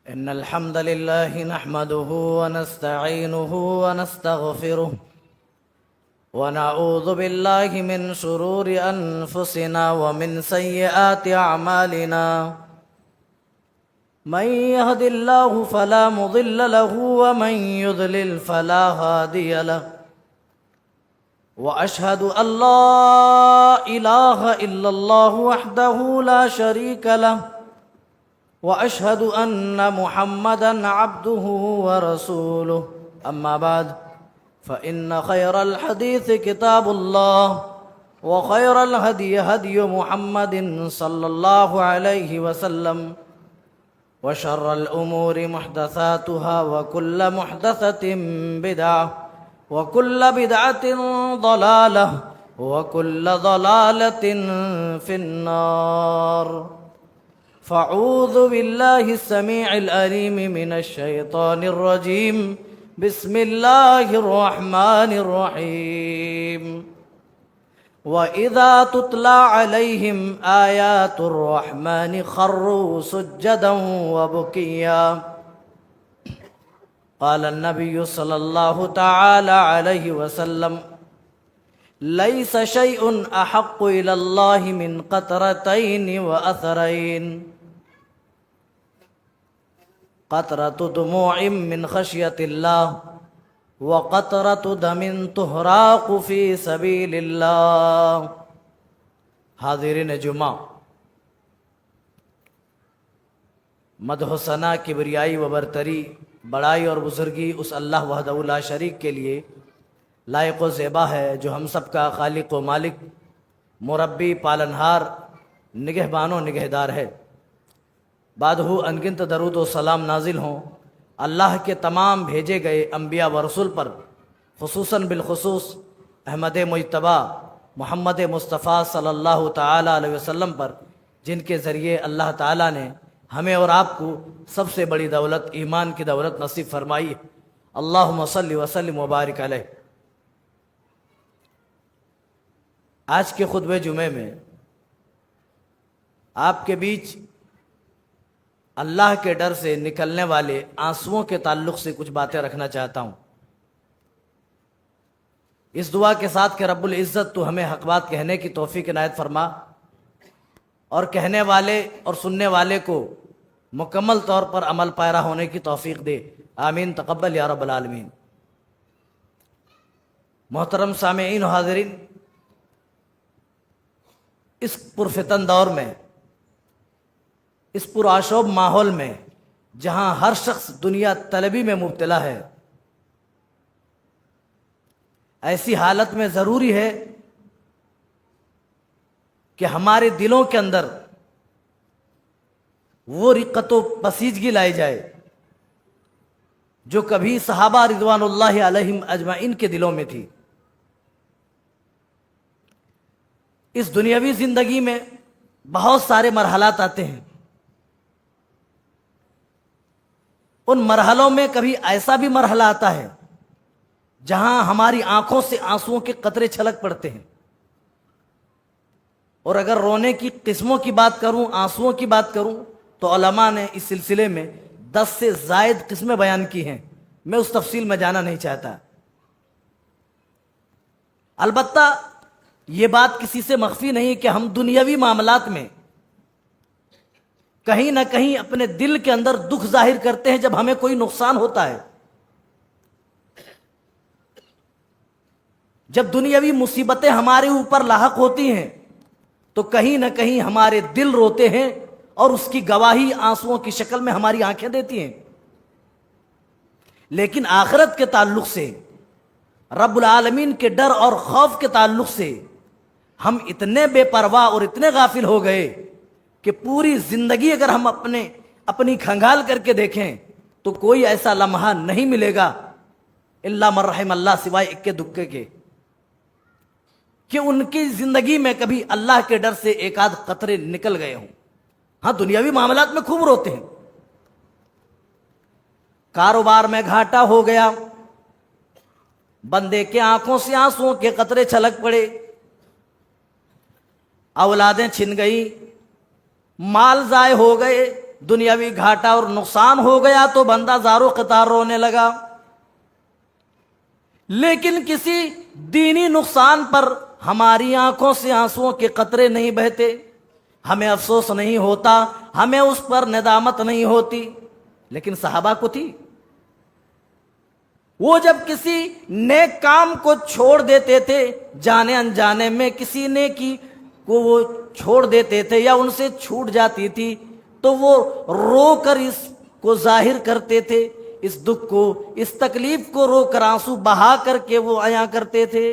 إن الحمد لله نحمده ونستعينه ونستغفره ونعوذ بالله من شرور أنفسنا ومن سيئات أعمالنا من يهد الله فلا مضل له ومن يضلل فلا هادي له وأشهد أن لا إله إلا الله وحده لا شريك له وأشهد أن محمدًا عبده ورسوله أما بعد فإن خير الحديث كتاب الله وخير الهدي هدي محمد صلى الله عليه وسلم وشر الأمور محدثاتها وكل محدثة بدعة وكل بدعة ضلالة وكل ضلالة في النار فاعوذ بالله السميع العليم من الشيطان الرجيم بسم الله الرحمن الرحيم وإذا تتلى عليهم آيات الرحمن خروا سجدا وبكيا قال النبي صلى الله تعالى عليه وسلم ليس شيء أحق إلى الله من قطرتين وأثرين قطرة دموع من خشية الله وقطرة دم تهراق في سبيل الله. حاضرین جمعہ، مدح و ثنا، کبریائی و برتری، بڑائی اور بزرگی اس اللہ وحدہ لا شریک کے لیے لائق و زیبا ہے جو ہم سب کا خالق و مالک، مربی، پالنہار، نگہبان و نگہدار ہے. بعدہ انگنت درود و سلام نازل ہوں اللہ کے تمام بھیجے گئے انبیاء و رسول پر، خصوصاً بالخصوص احمد مجتبی محمد مصطفیٰ صلی اللہ تعالیٰ علیہ وسلم پر، جن کے ذریعے اللہ تعالیٰ نے ہمیں اور آپ کو سب سے بڑی دولت ایمان کی دولت نصیب فرمائی. اللہم صلی وسلم وبارک علیہ. آج کے خطبہ جمعے میں آپ کے بیچ اللہ کے ڈر سے نکلنے والے آنسوؤں کے تعلق سے کچھ باتیں رکھنا چاہتا ہوں، اس دعا کے ساتھ کہ رب العزت تو ہمیں حق بات کہنے کی توفیق عنایت فرما اور کہنے والے اور سننے والے کو مکمل طور پر عمل پیرا ہونے کی توفیق دے. آمین تقبل یا رب العالمین. محترم سامعین و حاضرین، اس پرفتن دور میں، اس پرآشوب ماحول میں جہاں ہر شخص دنیا طلبی میں مبتلا ہے، ایسی حالت میں ضروری ہے کہ ہمارے دلوں کے اندر وہ رقت و پسیجگی لائی جائے جو کبھی صحابہ رضوان اللہ علیہم اجمعین کے دلوں میں تھی. اس دنیاوی زندگی میں بہت سارے مرحلات آتے ہیں. ان مرحلوں میں کبھی ایسا بھی مرحلہ آتا ہے جہاں ہماری آنکھوں سے آنسوؤں کے قطرے چھلک پڑتے ہیں. اور اگر رونے کی قسموں کی بات کروں، آنسوؤں کی بات کروں، تو علماء نے اس سلسلے میں 10 سے زائد قسمیں بیان کی ہیں. میں اس تفصیل میں جانا نہیں چاہتا. البتہ یہ بات کسی سے مخفی نہیں کہ ہم دنیاوی معاملات میں کہیں نہ کہیں اپنے دل کے اندر دکھ ظاہر کرتے ہیں جب ہمیں کوئی نقصان ہوتا ہے. جب دنیاوی مصیبتیں ہمارے اوپر لاحق ہوتی ہیں تو کہیں نہ کہیں ہمارے دل روتے ہیں اور اس کی گواہی آنسوؤں کی شکل میں ہماری آنکھیں دیتی ہیں. لیکن آخرت کے تعلق سے، رب العالمین کے ڈر اور خوف کے تعلق سے ہم اتنے بے پرواہ اور اتنے غافل ہو گئے کہ پوری زندگی اگر ہم اپنی کھنگال کر کے دیکھیں تو کوئی ایسا لمحہ نہیں ملے گا الا من رحم اللہ، سوائے اکے دکے کے، کہ ان کی زندگی میں کبھی اللہ کے ڈر سے ایک آدھ قطرے نکل گئے ہوں. ہاں، دنیاوی معاملات میں خوب روتے ہیں. کاروبار میں گھاٹا ہو گیا، بندے کے آنکھوں سے آنسوؤں کے قطرے چھلک پڑے، اولادیں چھن گئی، مال ضائع ہو گئے، دنیاوی گھاٹا اور نقصان ہو گیا تو بندہ زارو قطار رونے لگا، لیکن کسی دینی نقصان پر ہماری آنکھوں سے آنسوؤں کے قطرے نہیں بہتے، ہمیں افسوس نہیں ہوتا، ہمیں اس پر ندامت نہیں ہوتی۔ لیکن صحابہ کو تھی، وہ جب کسی نیک کام کو چھوڑ دیتے تھے، جانے انجانے میں کسی نیکی کو وہ چھوڑ دیتے تھے یا ان سے چھوٹ جاتی تھی، تو وہ رو کر اس کو ظاہر کرتے تھے، اس دکھ کو، اس تکلیف کو رو کر، آنسو بہا کر کے وہ عیاں کرتے تھے۔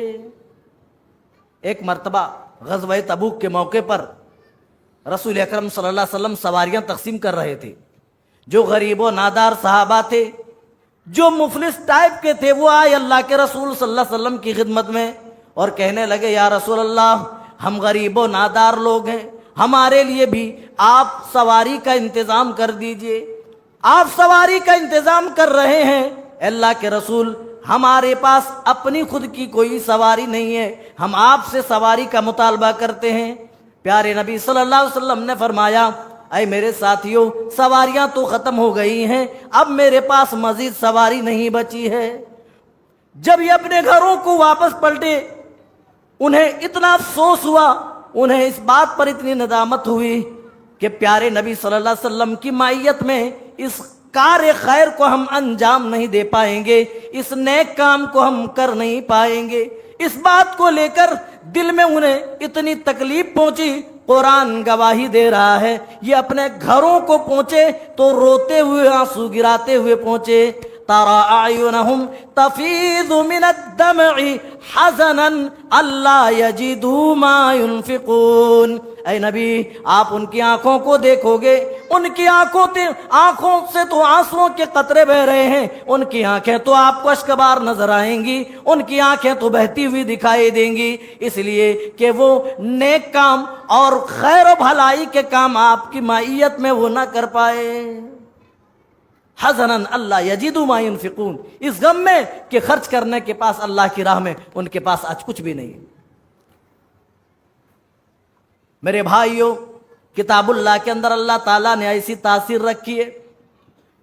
ایک مرتبہ غزوہ تبوک کے موقع پر رسول اکرم صلی اللہ علیہ وسلم سواریاں تقسیم کر رہے تھے۔ جو غریب و نادار صحابہ تھے، جو مفلس ٹائپ کے تھے، وہ آئے اللہ کے رسول صلی اللہ علیہ وسلم کی خدمت میں اور کہنے لگے، یا رسول اللہ، ہم غریب و نادار لوگ ہیں، ہمارے لیے بھی آپ سواری کا انتظام کر دیجئے۔ آپ سواری کا انتظام کر رہے ہیں، اللہ کے رسول، ہمارے پاس اپنی خود کی کوئی سواری نہیں ہے، ہم آپ سے سواری کا مطالبہ کرتے ہیں۔ پیارے نبی صلی اللہ علیہ وسلم نے فرمایا، اے میرے ساتھیوں، سواریاں تو ختم ہو گئی ہیں، اب میرے پاس مزید سواری نہیں بچی ہے۔ جب یہ اپنے گھروں کو واپس پلٹے، انہیں اتنا افسوس ہوا، انہیں اس بات پر اتنی ندامت ہوئی کہ پیارے نبی صلی اللہ علیہ وسلم کی معیت میں اس کار خیر کو ہم انجام نہیں دے پائیں گے، اس نیک کام کو ہم کر نہیں پائیں گے۔ اس بات کو لے کر دل میں انہیں اتنی تکلیف پہنچی۔ قرآن گواہی دے رہا ہے، یہ اپنے گھروں کو پہنچے تو روتے ہوئے، آنسو گراتے ہوئے پہنچے۔ ترى أعينهم تفيض من الدمع حزنا ألا يجدوا ما ينفقون۔ اے نبی، آپ ان کی آنکھوں کو دیکھو گے، ان کی آنکھوں سے تو آنسوؤں کے قطرے بہ رہے ہیں، ان کی آنکھیں تو آپ کو اشکبار نظر آئیں گی، ان کی آنکھیں تو بہتی ہوئی دکھائی دیں گی، اس لیے کہ وہ نیک کام اور خیر و بھلائی کے کام آپ کی معیت میں وہ نہ کر پائے۔ حزناً اللہ یجدوا ما ينفقون، اس غم میں کہ خرچ کرنے کے پاس اللہ کی راہ میں ان کے پاس آج کچھ بھی نہیں۔ میرے بھائیوں، کتاب اللہ کے اندر اللہ تعالیٰ نے ایسی تاثیر رکھی ہے،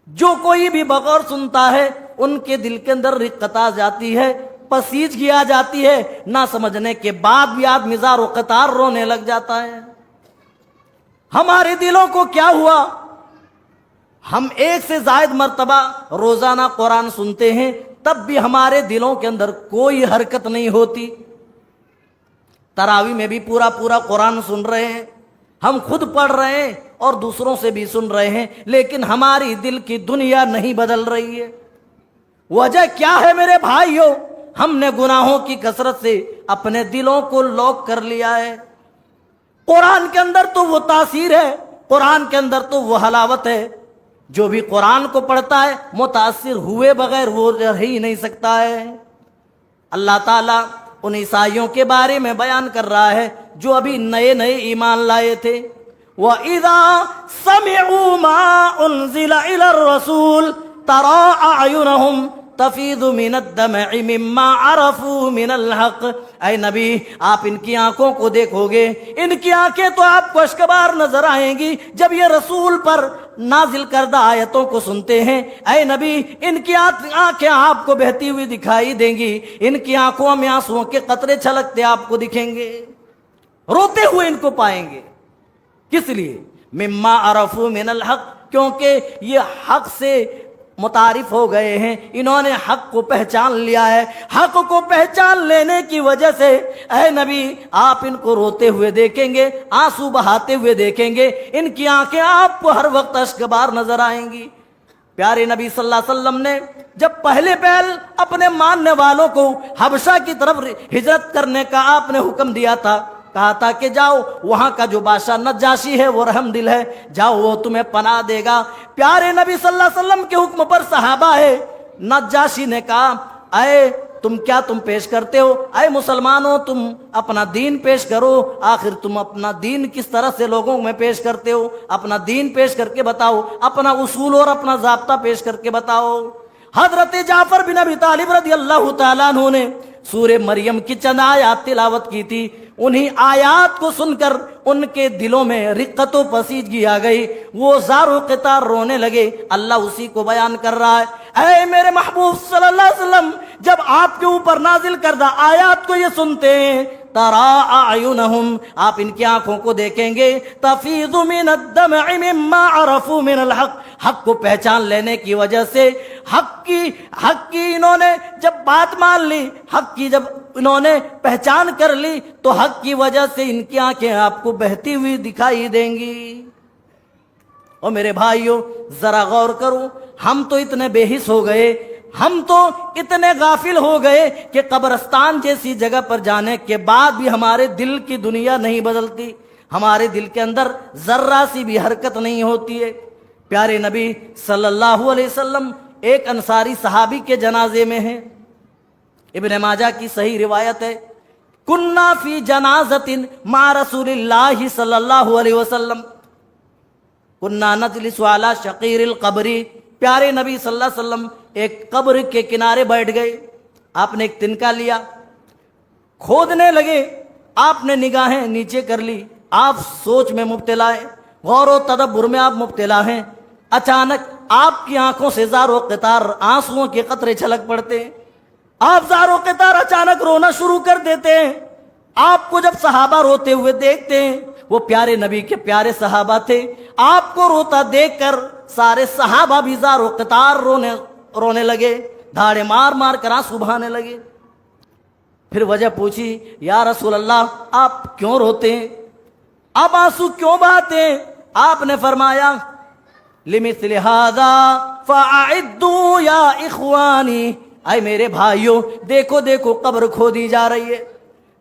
جو کوئی بھی بغور سنتا ہے ان کے دل کے اندر رقت آ جاتی ہے، پسیجگی آ جاتی ہے، نہ سمجھنے کے بعد بھی آدمی زار و قطار رونے لگ جاتا ہے۔ ہمارے دلوں کو کیا ہوا؟ ہم ایک سے زائد مرتبہ روزانہ قرآن سنتے ہیں، تب بھی ہمارے دلوں کے اندر کوئی حرکت نہیں ہوتی۔ تراویح میں بھی پورا قرآن سن رہے ہیں، ہم خود پڑھ رہے ہیں اور دوسروں سے بھی سن رہے ہیں، لیکن ہماری دل کی دنیا نہیں بدل رہی ہے۔ وجہ کیا ہے میرے بھائیوں؟ ہم نے گناہوں کی کثرت سے اپنے دلوں کو لاک کر لیا ہے۔ قرآن کے اندر تو وہ تاثیر ہے، قرآن کے اندر تو وہ حلاوت ہے، جو بھی قرآن کو پڑھتا ہے متاثر ہوئے بغیر وہ رہ ہی نہیں سکتا ہے۔ اللہ تعالیٰ ان عیسائیوں کے بارے میں بیان کر رہا ہے جو ابھی نئے ایمان لائے تھے۔ وَإِذَا سَمِعُوا مَا أُنزِلَ إِلَى الرَّسُولِ تَرَىٰ أَعْيُنَهُمْ تفیض من الدمع مما عرفوا من الحق۔ اے نبی، آپ ان کی آنکھوں کو دیکھو گے، ان کی آنکھیں تو آپ کو اشکبار نظر آئیں گی جب یہ رسول پر نازل کردہ آیتوں کو سنتے ہیں۔ اے نبی، ان کی آنکھیں آپ کو بہتی ہوئی دکھائی دیں گی، ان کی آنکھوں میں آنسوؤں کے قطرے چھلکتے آپ کو دکھیں گے، روتے ہوئے ان کو پائیں گے۔ کس لیے؟ مما عرفوا من الحق، کیونکہ یہ حق سے متعارف ہو گئے ہیں، انہوں نے حق کو پہچان لیا ہے۔ حق کو پہچان لینے کی وجہ سے اے نبی، آپ ان کو روتے ہوئے دیکھیں گے، آنسو بہاتے ہوئے دیکھیں گے، ان کی آنکھیں آپ کو ہر وقت اشکبار نظر آئیں گی۔ پیارے نبی صلی اللہ علیہ وسلم نے جب پہلے اپنے ماننے والوں کو حبشہ کی طرف ہجرت کرنے کا آپ نے حکم دیا تھا، کہا تھا کہ جاؤ، وہاں کا جو بادشاہ نجاشی ہے وہ رحم دل ہے، جاؤ، وہ تمہیں پناہ دے گا۔ پیارے نبی صلی اللہ علیہ وسلم کے حکم پر صحابہ ہے، نجاشی نے کہا، اے تم پیش کرتے ہو؟ اے مسلمانوں، تم اپنا دین پیش کرو، آخر تم اپنا دین کس طرح سے لوگوں میں پیش کرتے ہو؟ اپنا دین پیش کر کے بتاؤ، اپنا اصول اور اپنا ضابطہ پیش کر کے بتاؤ۔ حضرت جعفر بن ابی طالب رضی اللہ تعالیٰ عنہ نے سورہ مریم کی چند آیات تلاوت کی تھی، انہی آیات کو سن کر ان کے دلوں میں رقت و پسیجگی آ گئی، وہ زار و قطار رونے لگے۔ اللہ اسی کو بیان کر رہا ہے، اے میرے محبوب صلی اللہ علیہ وسلم، جب آپ کے اوپر نازل کردہ آیات کو یہ سنتے ہیں، ترا اعینہم، آپ ان کی آنکھوں کو دیکھیں گے، تفیض من الدمع مما عرفوا من الحق، حق کو پہچان لینے کی وجہ سے، حق کی انہوں نے جب بات مان لی، حق کی جب انہوں نے پہچان کر لی، تو حق کی وجہ سے ان کی آنکھیں آپ کو بہتی ہوئی دکھائی دیں گی۔ اور میرے بھائیوں ذرا غور کرو، ہم تو اتنے بے حس ہو گئے، ہم تو اتنے غافل ہو گئے کہ قبرستان جیسی جگہ پر جانے کے بعد بھی ہمارے دل کی دنیا نہیں بدلتی، ہمارے دل کے اندر ذرہ سی بھی حرکت نہیں ہوتی ہے۔ پیارے نبی صلی اللہ علیہ وسلم ایک انصاری صحابی کے جنازے میں ہیں، ابن ماجہ کی صحیح روایت ہے، کننا فی جنازۃ مع رسول اللہ صلی اللہ علیہ وسلم کننا نجلس علی شقیر القبر، پیارے نبی صلی اللہ علیہ وسلم ایک قبر کے کنارے بیٹھ گئے، آپ نے ایک تنکا لیا، کھودنے لگے، آپ نے نگاہیں نیچے کر لی، آپ سوچ میں مبتلا ہیں، غور و تدبر میں آپ مبتلا ہیں، اچانک آپ کی آنکھوں سے زار و قطار آنسوؤں کے قطرے چھلک پڑتے ہیں، آپ زار و قطار اچانک رونا شروع کر دیتے ہیں۔ آپ کو جب صحابہ روتے ہوئے دیکھتے ہیں، وہ پیارے نبی کے پیارے صحابہ تھے، آپ کو روتا دیکھ کر سارے صحابہ بھی زار و قطار رونے لگے، دھاڑے مار مار کر آنسو بہانے لگے۔ پھر وجہ پوچھی، یا رسول اللہ آپ کیوں روتے ہیں، آپ آنسو کیوں بہاتے ہیں؟ آپ نے فرمایا، لِمِثْلِ هَذَا فَأَعِدُّوا يَا إِخْوَانِي، اے میرے بھائیوں دیکھو دیکھو قبر کھودی جا رہی ہے،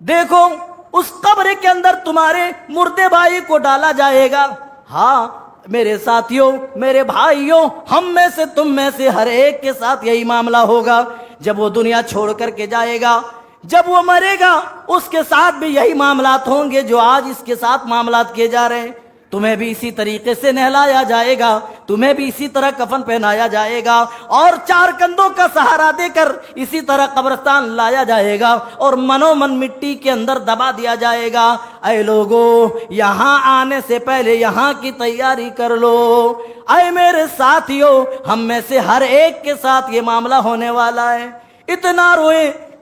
دیکھو اس قبر کے اندر تمہارے مردے بھائی کو ڈالا جائے گا۔ ہاں میرے ساتھیوں، میرے بھائیوں، ہم میں سے تم میں سے ہر ایک کے ساتھ یہی معاملہ ہوگا، جب وہ دنیا چھوڑ کر کے جائے گا، جب وہ مرے گا، اس کے ساتھ بھی یہی معاملات ہوں گے جو آج اس کے ساتھ معاملات کیے جا رہے ہیں۔ تمہیں بھی اسی طریقے سے نہلایا جائے گا، تمہیں بھی اسی طرح کفن پہنایا جائے گا، اور چار کندھوں کا سہارا دے کر اسی طرح قبرستان لایا جائے گا، اور منو من مٹی کے اندر دبا دیا جائے گا۔ اے لوگو، یہاں آنے سے پہلے یہاں کی تیاری کر لو۔ اے میرے ساتھیوں، ہم میں سے ہر ایک کے ساتھ یہ معاملہ ہونے والا ہے۔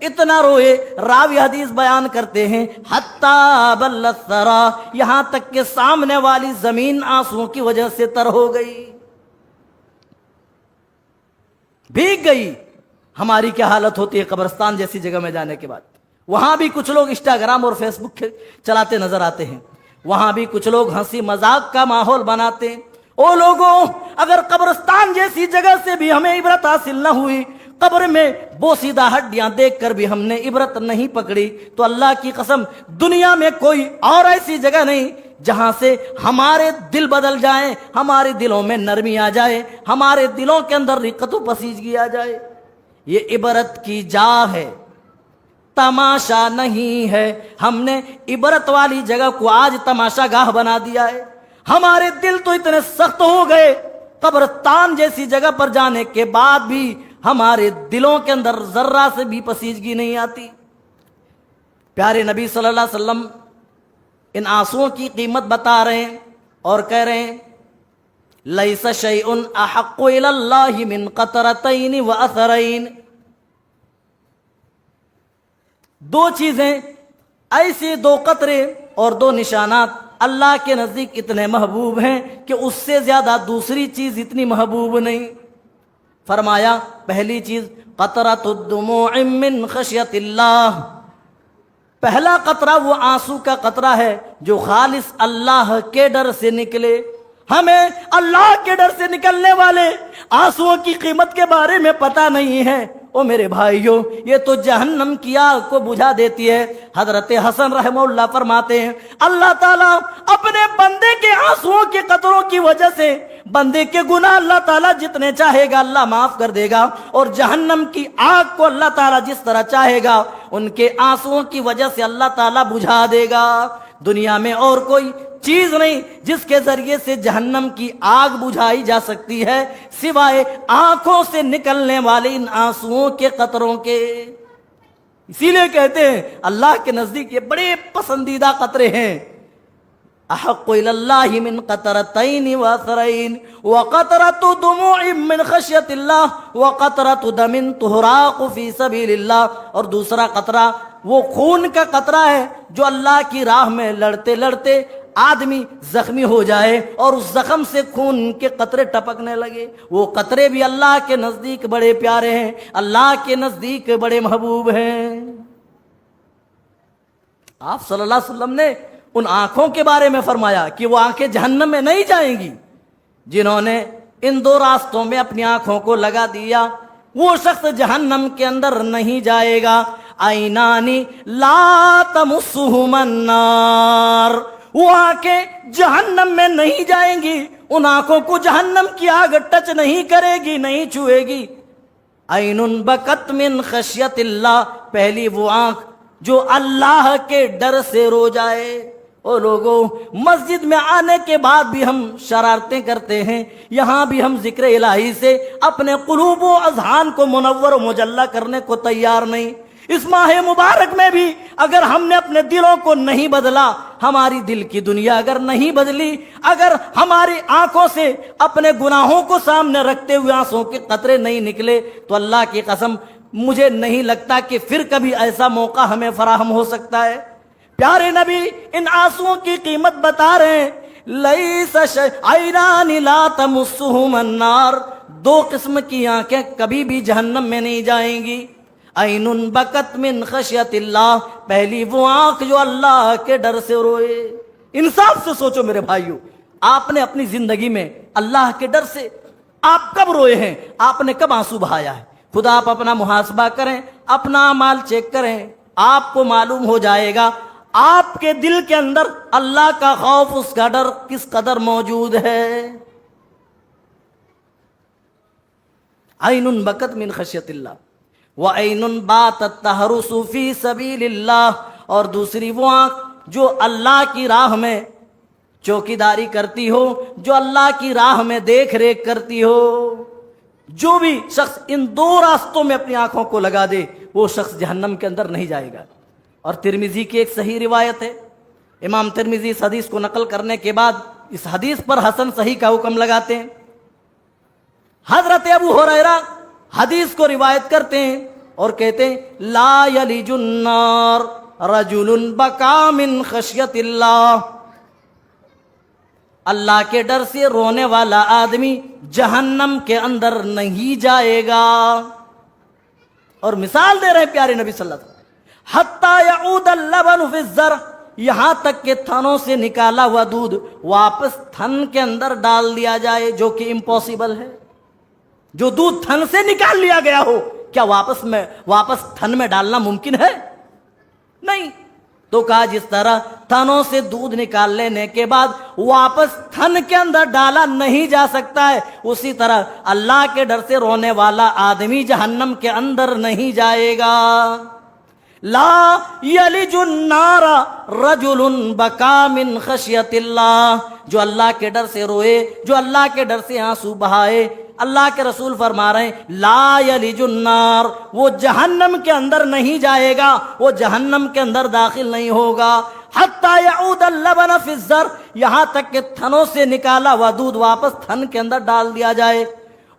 اتنا روئے، راوی حدیث بیان کرتے ہیں، حتیٰ بل الثری، یہاں تک کہ سامنے والی زمین آنسوؤں کی وجہ سے تر ہو گئی، بھیگ گئی۔ ہماری کیا حالت ہوتی ہے قبرستان جیسی جگہ میں جانے کے بعد؟ وہاں بھی کچھ لوگ انسٹاگرام اور فیس بک چلاتے نظر آتے ہیں، وہاں بھی کچھ لوگ ہنسی مذاق کا ماحول بناتے ہیں۔ او لوگوں، اگر قبرستان جیسی جگہ سے بھی ہمیں عبرت حاصل نہ ہوئی، قبر میں بوسیدہ ہڈیاں دیکھ کر بھی ہم نے عبرت نہیں پکڑی، تو اللہ کی قسم دنیا میں کوئی اور ایسی جگہ نہیں جہاں سے ہمارے دل بدل جائیں، ہمارے دلوں میں نرمی آ جائے، ہمارے دلوں کے اندر رقت و پسیجگی آ جائے۔ یہ عبرت کی جا ہے، تماشا نہیں ہے۔ ہم نے عبرت والی جگہ کو آج تماشا گاہ بنا دیا ہے۔ ہمارے دل تو اتنے سخت ہو گئے، قبرستان جیسی جگہ پر جانے کے بعد بھی ہمارے دلوں کے اندر ذرہ سے بھی پسیجگی نہیں آتی۔ پیارے نبی صلی اللہ علیہ وسلم ان آنسوؤں کی قیمت بتا رہے ہیں اور کہہ رہے ہیں، لیس شیء احق الی اللہ من قطرتین واثرین، دو چیزیں ایسے، دو قطرے اور دو نشانات اللہ کے نزدیک اتنے محبوب ہیں کہ اس سے زیادہ دوسری چیز اتنی محبوب نہیں۔ فرمایا پہلی چیز قطرۃ الدموع من خشیت اللہ، پہلا قطرہ وہ آنسو کا قطرہ ہے جو خالص اللہ کے ڈر سے نکلے۔ ہمیں اللہ کے ڈر سے نکلنے والے آنسوؤں کی قیمت کے بارے میں پتہ نہیں ہے۔ او میرے بھائیوں، یہ تو جہنم کی آگ کو بجھا دیتی ہے۔ حضرت حسن رحمہ اللہ فرماتے ہیں، اللہ تعالیٰ اپنے بندے کے آنسوؤں کے قطروں کی وجہ سے بندے کے گناہ اللہ تعالیٰ جتنے چاہے گا اللہ معاف کر دے گا، اور جہنم کی آگ کو اللہ تعالیٰ جس طرح چاہے گا ان کے آنسوؤں کی وجہ سے اللہ تعالیٰ بجھا دے گا۔ دنیا میں اور کوئی چیز نہیں جس کے ذریعے سے جہنم کی آگ بجھائی جا سکتی ہے سوائے آنکھوں سے نکلنے والے ان آنسوؤں کے قطروں کے۔ اسی لیے کہتے ہیں اللہ کے نزدیک یہ بڑے پسندیدہ قطرے ہیں. احق الی اللہ من قطرتین واثرین وقطرۃ دموع من خشیۃ اللہ وقطرۃ دم تحراق فی سبیل اللہ. اور دوسرا قطرہ وہ خون کا قطرہ ہے جو اللہ کی راہ میں لڑتے لڑتے آدمی زخمی ہو جائے اور اس زخم سے خون کے قطرے ٹپکنے لگے. وہ قطرے بھی اللہ کے نزدیک بڑے پیارے ہیں, اللہ کے نزدیک بڑے محبوب ہیں. آپ صلی اللہ علیہ وسلم نے ان آنکھوں کے بارے میں فرمایا کہ وہ آنکھیں جہنم میں نہیں جائیں گی. جنہوں نے ان دو راستوں میں اپنی آنکھوں کو لگا دیا وہ شخص جہنم کے اندر نہیں جائے گا. عینانی لا تمسہما النار, وہ آنکھیں جہنم میں نہیں جائیں گی, ان آنکھوں کو جہنم کی آگ ٹچ نہیں کرے گی, نہیں چھوئے گی. عین بکت من خشیت اللہ, پہلی وہ آنکھ جو اللہ کے ڈر سے رو جائے. او لوگوں, مسجد میں آنے کے بعد بھی ہم شرارتیں کرتے ہیں, یہاں بھی ہم ذکر الہی سے اپنے قلوب و اذہان کو منور و مجلہ کرنے کو تیار نہیں. اس ماہ مبارک میں بھی اگر ہم نے اپنے دلوں کو نہیں بدلا, ہماری دل کی دنیا اگر نہیں بدلی, اگر ہماری آنکھوں سے اپنے گناہوں کو سامنے رکھتے ہوئے آنسوں کے قطرے نہیں نکلے, تو اللہ کی قسم مجھے نہیں لگتا کہ پھر کبھی ایسا موقع ہمیں فراہم ہو سکتا ہے. پیارے نبی ان آنسوؤں کی قیمت بتا رہے ہیں. لیس عینان لا تمسہما النار, دو قسم کی آنکھیں کبھی بھی جہنم میں نہیں جائیں گی. عین بکت من خشیت اللہ, پہلی وہ آنکھ جو اللہ کے ڈر سے روئے. انصاف سے سوچو میرے بھائیو, آپ نے اپنی زندگی میں اللہ کے ڈر سے آپ کب روئے ہیں, آپ نے کب آنسو بہایا ہے؟ خدا آپ اپنا محاسبہ کریں, اپنا اعمال چیک کریں, آپ کو معلوم ہو جائے گا آپ کے دل کے اندر اللہ کا خوف, اس کا ڈر کس قدر موجود ہے. عین بکت من خشیت اللہ وعین باتت تحرس فی سبیل اللہ, اور دوسری وہ آنکھ جو اللہ کی راہ میں چوکیداری کرتی ہو, جو اللہ کی راہ میں دیکھ ریکھ کرتی ہو. جو بھی شخص ان دو راستوں میں اپنی آنکھوں کو لگا دے وہ شخص جہنم کے اندر نہیں جائے گا. اور ترمذی کی ایک صحیح روایت ہے, امام ترمذی اس حدیث کو نقل کرنے کے بعد اس حدیث پر حسن صحیح کا حکم لگاتے ہیں. حضرت ابو ہریرہ حدیث کو روایت کرتے ہیں اور کہتے ہیں لا یلج النار رجل بکا من خشیت اللہ, اللہ کے ڈر سے رونے والا آدمی جہنم کے اندر نہیں جائے گا. اور مثال دے رہے ہیں پیارے نبی صلی اللہ علیہ وسلم, حتی یعود اللبن فی الزرع, یہاں تک کہ تھنوں سے نکالا ہوا دودھ واپس تھن کے اندر ڈال دیا جائے, جو کہ امپاسبل ہے. جو دودھ تھن سے نکال لیا گیا ہو, کیا واپس تھن میں ڈالنا ممکن ہے؟ نہیں. تو کہا جس طرح تھنوں سے دودھ نکال لینے کے بعد واپس تھن کے اندر ڈالا نہیں جا سکتا ہے, اسی طرح اللہ کے ڈر سے رونے والا آدمی جہنم کے اندر نہیں جائے گا. لا یلج النار رجل بکا من خشیت اللہ, جو اللہ کے ڈر سے روئے, جو اللہ کے ڈر سے آنسو بہائے. اللہ کے رسول فرما رہے ہیں لا یلج النار, وہ جہنم کے اندر نہیں جائے گا, وہ جہنم کے اندر داخل نہیں ہوگا. حتی یعود اللبن فی الزرع, یہاں تک کہ تھنوں سے نکالا ہوا دودھ واپس تھن کے اندر ڈال دیا جائے.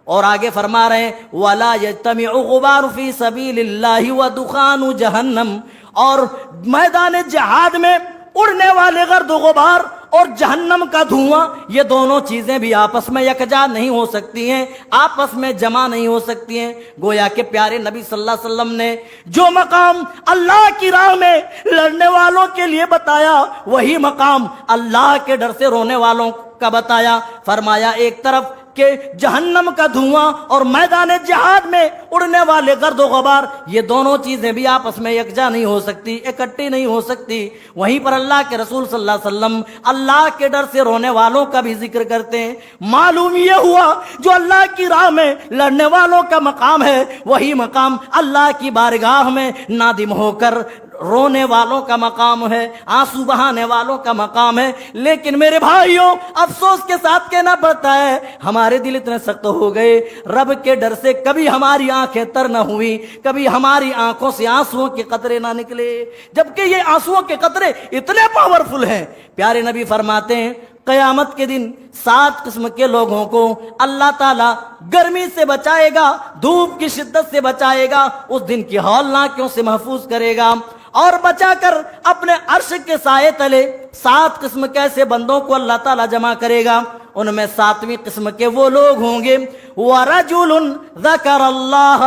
اور آگے فرما رہے ہیں وَلَا يَجْتَمِعُ غُبَارُ فِي سَبِيلِ اللَّهِ وَدُخَانُ جَهَنَّمْ, اور میدان جہاد میں اڑنے والے گرد و غبار اور جہنم کا دھواں, یہ دونوں چیزیں بھی آپس میں یکجا نہیں ہو سکتی ہیں, آپس میں جمع نہیں ہو سکتی ہیں. گویا کہ پیارے نبی صلی اللہ علیہ وسلم نے جو مقام اللہ کی راہ میں لڑنے والوں کے لیے بتایا, وہی مقام اللہ کے ڈر سے رونے والوں کا بتایا. فرمایا ایک طرف کہ جہنم کا دھواں اور میدان جہاد میں اڑنے والے گرد و غبار, یہ دونوں چیزیں بھی آپس میں یکجا نہیں ہو سکتی, اکٹھی نہیں ہو سکتی. وہیں پر اللہ کے رسول صلی اللہ علیہ وسلم اللہ کے ڈر سے رونے والوں کا بھی ذکر کرتے ہیں. معلوم یہ ہوا جو اللہ کی راہ میں لڑنے والوں کا مقام ہے, وہی مقام اللہ کی بارگاہ میں نادم ہو کر رونے والوں کا مقام ہے، آنسو بہانے والوں کا مقام ہے، لیکن میرے بھائیوں افسوس کے ساتھ کہنا پڑتا ہے ہمارے دل اتنے سخت ہو گئے، رب کے ڈر سے کبھی ہماری آنکھیں تر نہ ہوئی، کبھی ہماری آنکھوں سے آنسوؤں کے قطرے نہ نکلے، جبکہ یہ آنسوؤں کے قطرے اتنے پاورفل ہیں۔ پیارے نبی فرماتے ہیں قیامت کے دن 7 قسم کے لوگوں کو اللہ تعالیٰ گرمی سے بچائے گا، دھوپ کی شدت سے بچائے گا، اس دن کی ہولناکیوں سے محفوظ کرے گا، اور بچا کر اپنے عرش کے سائے تلے 7 قسم کے ایسے بندوں کو اللہ تعالیٰ جمع کرے گا۔ ان میں 7ویں قسم کے وہ لوگ ہوں گے وَرَجُلٌ ذَكَرَ اللَّهَ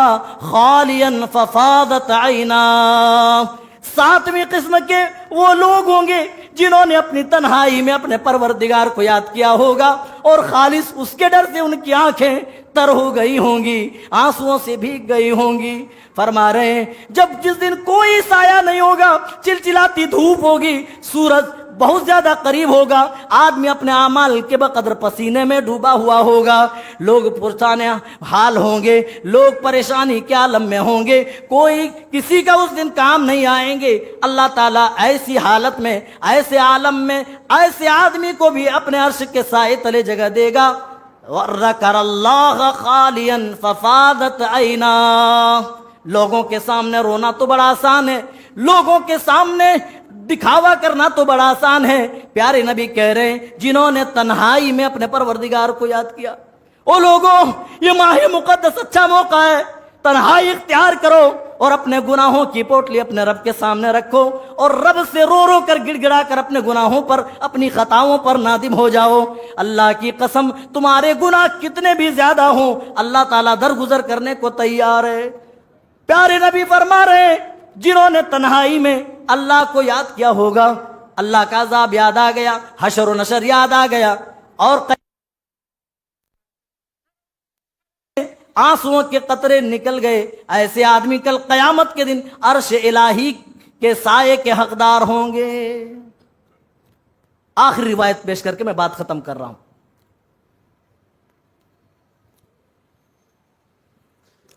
خَالِيًا فَفَاضَتْ عَيْنَاهُ، 7ویں قسم کے وہ لوگ ہوں گے جنہوں نے اپنی تنہائی میں اپنے پروردگار کو یاد کیا ہوگا اور خالص اس کے ڈر سے ان کی آنکھیں تر ہو گئی ہوں گی، آنسوؤں سے بھیگ گئی ہوں گی۔ فرما رہے ہیں جس دن کوئی سایہ نہیں ہوگا، چلچلاتی دھوپ ہوگی، سورج بہت زیادہ قریب ہوگا، آدمی اپنے اعمال کے بقدر پسینے میں ڈوبا ہوا ہوگا، لوگ پرسان حال ہوں گے، لوگ پریشانی کے عالم میں ہوں گے، کوئی کسی کا اس دن کام نہیں آئیں گے۔ اللہ تعالیٰ ایسی حالت میں، ایسے عالم میں، ایسے آدمی کو بھی اپنے عرش کے سائے تلے جگہ دے گا۔ وَذَكَرَ اللَّهَ خَالِيًا فَفَاضَتْ عَيْنَاهُ، لوگوں کے سامنے رونا تو بڑا آسان ہے، لوگوں کے سامنے دکھاوا کرنا تو بڑا آسان ہے۔ پیارے نبی کہہ رہے ہیں جنہوں نے تنہائی میں اپنے پروردگار کو یاد کیا، او لوگوں یہ ماہ مقدس اچھا موقع ہے، تنہائی اختیار کرو اور اپنے گناہوں کی پوٹلی اپنے رب کے سامنے رکھو اور رب سے رو رو کر گڑ گڑا کر اپنے گناہوں پر، اپنی خطاؤں پر نادم ہو جاؤ۔ اللہ کی قسم تمہارے گناہ کتنے بھی زیادہ ہوں اللہ تعالیٰ درگزر کرنے کو تیار ہے۔ پیارے نبی فرما رہے ہیں جنہوں نے تنہائی میں اللہ کو یاد کیا ہوگا، اللہ کا عذاب یاد آ گیا، حشر و نشر یاد آ گیا، اور آنسوؤں کے قطرے نکل گئے، ایسے آدمی کل قیامت کے دن عرش الہی کے سائے کے حقدار ہوں گے۔ آخری روایت پیش کر کے میں بات ختم کر رہا ہوں۔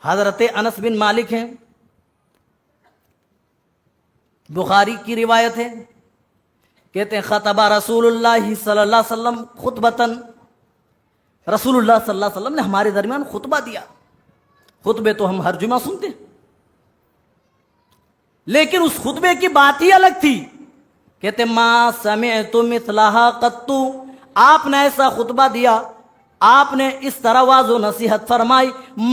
حضرت انس بن مالک ہیں، بخاری کی روایت ہے، کہتے ہیں خطبہ رسول اللہ صلی اللہ علیہ وسلم خطبتاً، رسول اللہ صلی اللہ علیہ وسلم نے ہمارے درمیان خطبہ دیا۔ خطبے تو ہم ہر جمعہ سنتے ہیں، لیکن اس خطبے کی بات ہی الگ تھی۔ کہتے ما سمعت مثلہا قط، آپ نے ایسا خطبہ دیا، آپ نے اس طرح واضح و نصیحت فرمائی،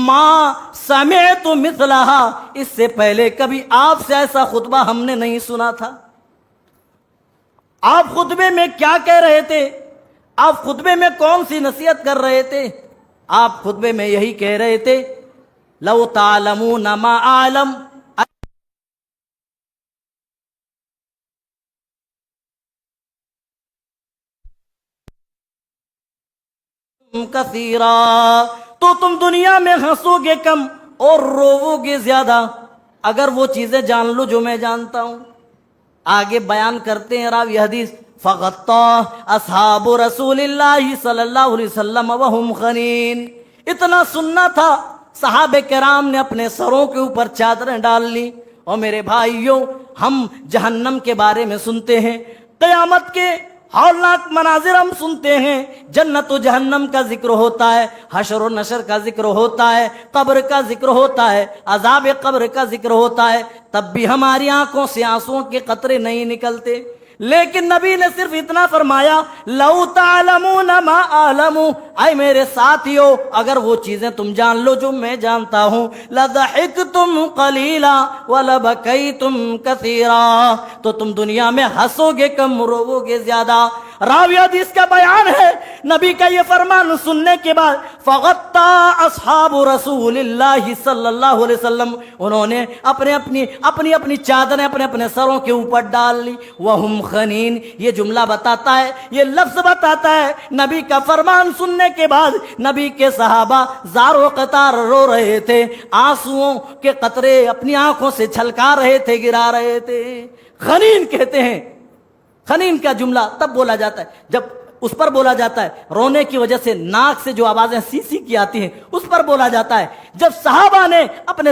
ما سمعت مثلہا، اس سے پہلے کبھی آپ سے ایسا خطبہ ہم نے نہیں سنا تھا۔ آپ خطبے میں کیا کہہ رہے تھے؟ آپ خطبے میں کون سی نصیحت کر رہے تھے؟ آپ خطبے میں یہی کہہ رہے تھے لو تعلمون ما اعلم کثیرا، تو تم دنیا میں ہنسو گے کم اور روو گے زیادہ اگر وہ چیزیں جان لو جو میں جانتا ہوں۔ آگے بیان کرتے ہیں راوی حدیث، فغطا اصحاب رسول اللہ صلی اللہ علیہ وسلم وہم خنین، اتنا سننا تھا صحابہ کرام نے اپنے سروں کے اوپر چادریں ڈال لی۔ اور میرے بھائیوں ہم جہنم کے بارے میں سنتے ہیں، قیامت کے ہولناک مناظر ہم سنتے ہیں، جنت و جہنم کا ذکر ہوتا ہے، حشر و نشر کا ذکر ہوتا ہے، قبر کا ذکر ہوتا ہے، عذاب قبر کا ذکر ہوتا ہے، تب بھی ہماری آنکھوں سے آنسوؤں کے قطرے نہیں نکلتے۔ لیکن نبی نے صرف اتنا فرمایا لو تعلمون ما اعلم، اے میرے ساتھیو اگر وہ چیزیں تم جان لو جو میں جانتا ہوں، لضحکتم قلیلا ولبکیتم کثیرا، تو تم دنیا میں ہنسو گے کم روو گے زیادہ۔ راوی حدیث کا بیان ہے نبی کا یہ فرمان سننے کے بعد فغطا اصحاب رسول اللہ صلی اللہ علیہ وسلم، انہوں نے اپنی چادریں اپنے سروں کے اوپر ڈال لی۔ وہم خنین، یہ جملہ بتاتا ہے، یہ لفظ بتاتا ہے نبی کا فرمان سننے کے بعد نبی کے صحابہ زار و قطار رو رہے تھے، آنسوؤں کے قطرے اپنی آنکھوں سے چھلکا رہے تھے، گرا رہے تھے۔ خنین کہتے ہیں، خنین کا جملہ تب بولا جاتا ہے جب اس پر بولا جاتا ہے رونے کی وجہ سے ناک سے جو آوازیں سی سی کی آتی ہیں اس پر بولا جاتا ہے۔ جب صحابہ نے اپنے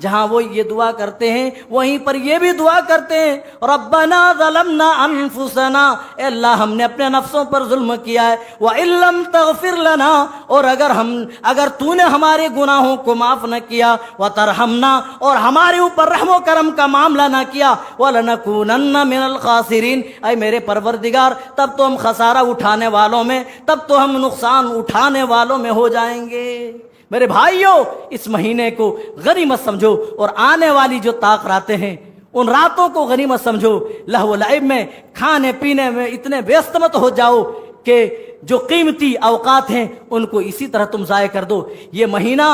جہاں وہ یہ دعا کرتے ہیں وہیں پر یہ بھی دعا کرتے ہیں، ربنا ظلمنا انفسنا، اے اللہ ہم نے اپنے نفسوں پر ظلم کیا ہے، وَإِن لَّمْ تَغْفِرْ لَنَا، اور اگر تو نے ہمارے گناہوں کو معاف نہ کیا، وَتَرْحَمْنَا، اور ہمارے اوپر رحم و کرم کا معاملہ نہ کیا، وَلَنَكُونَنَّ مِنَ الْخَاسِرِينَ، اے میرے پروردگار تب تو ہم خسارہ اٹھانے والوں میں، تب تو ہم نقصان اٹھانے والوں میں ہو جائیں گے۔ میرے بھائیوں، اس مہینے کو غنیمت سمجھو، اور آنے والی جو طاق راتیں ہیں ان راتوں کو غنیمت سمجھو، لہو و لعب میں، کھانے پینے میں اتنے ویست مت ہو جاؤ کہ جو قیمتی اوقات ہیں ان کو اسی طرح تم ضائع کر دو۔ یہ مہینہ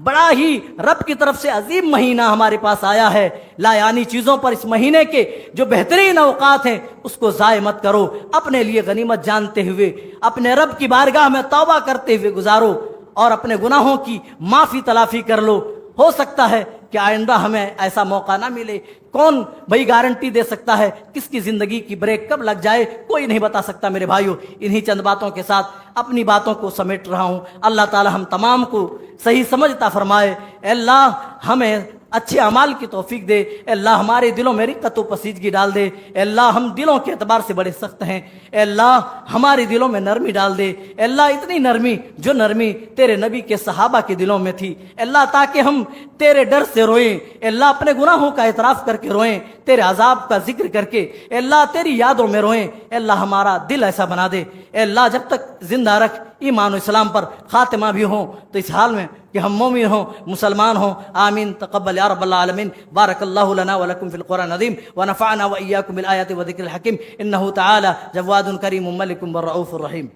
بڑا ہی رب کی طرف سے عظیم مہینہ ہمارے پاس آیا ہے، لا یعنی چیزوں پر اس مہینے کے جو بہترین اوقات ہیں اس کو ضائع مت کرو، اپنے لیے غنیمت جانتے ہوئے اپنے رب کی بارگاہ میں توبہ کرتے ہوئے گزارو، اور اپنے گناہوں کی معافی تلافی کر لو۔ ہو سکتا ہے کہ آئندہ ہمیں ایسا موقع نہ ملے، کون بھائی گارنٹی دے سکتا ہے کس کی زندگی کی بریک کب لگ جائے، کوئی نہیں بتا سکتا۔ میرے بھائیوں، انہی چند باتوں کے ساتھ اپنی باتوں کو سمیٹ رہا ہوں۔ اللہ تعالی ہم تمام کو صحیح سمجھ عطا فرمائے۔ اے اللہ ہمیں اچھے اعمال کی توفیق دے، اے اللہ ہمارے دلوں میں رقت و پسیجگی ڈال دے، اے اللہ ہم دلوں کے اعتبار سے بڑے سخت ہیں، اے اللہ ہمارے دلوں میں نرمی ڈال دے، اے اللہ اتنی نرمی جو نرمی تیرے نبی کے صحابہ کے دلوں میں تھی، اے اللہ تاکہ ہم تیرے ڈر سے روئیں، اے اللہ اپنے گناہوں کا اعتراف کر کے روئیں، تیرے عذاب کا ذکر کر کے، اے اللہ تیری یادوں میں روئیں، اے اللہ ہمارا دل ایسا بنا دے، اے اللہ جب تک زندہ رکھ ایمان و اسلام پر خاتمہ بھی ہوں تو اس حال میں کہ ہم مومن ہوں، مسلمان ہوں۔ آمین تقبل یا رب العالمین۔ بارک اللہ لنا ولکم فی القرآن العظیم ونفعنا وإیاکم بالآیات وذکر الحکیم، انہ تعالی جواد کریم ملک والرؤوف الرحیم۔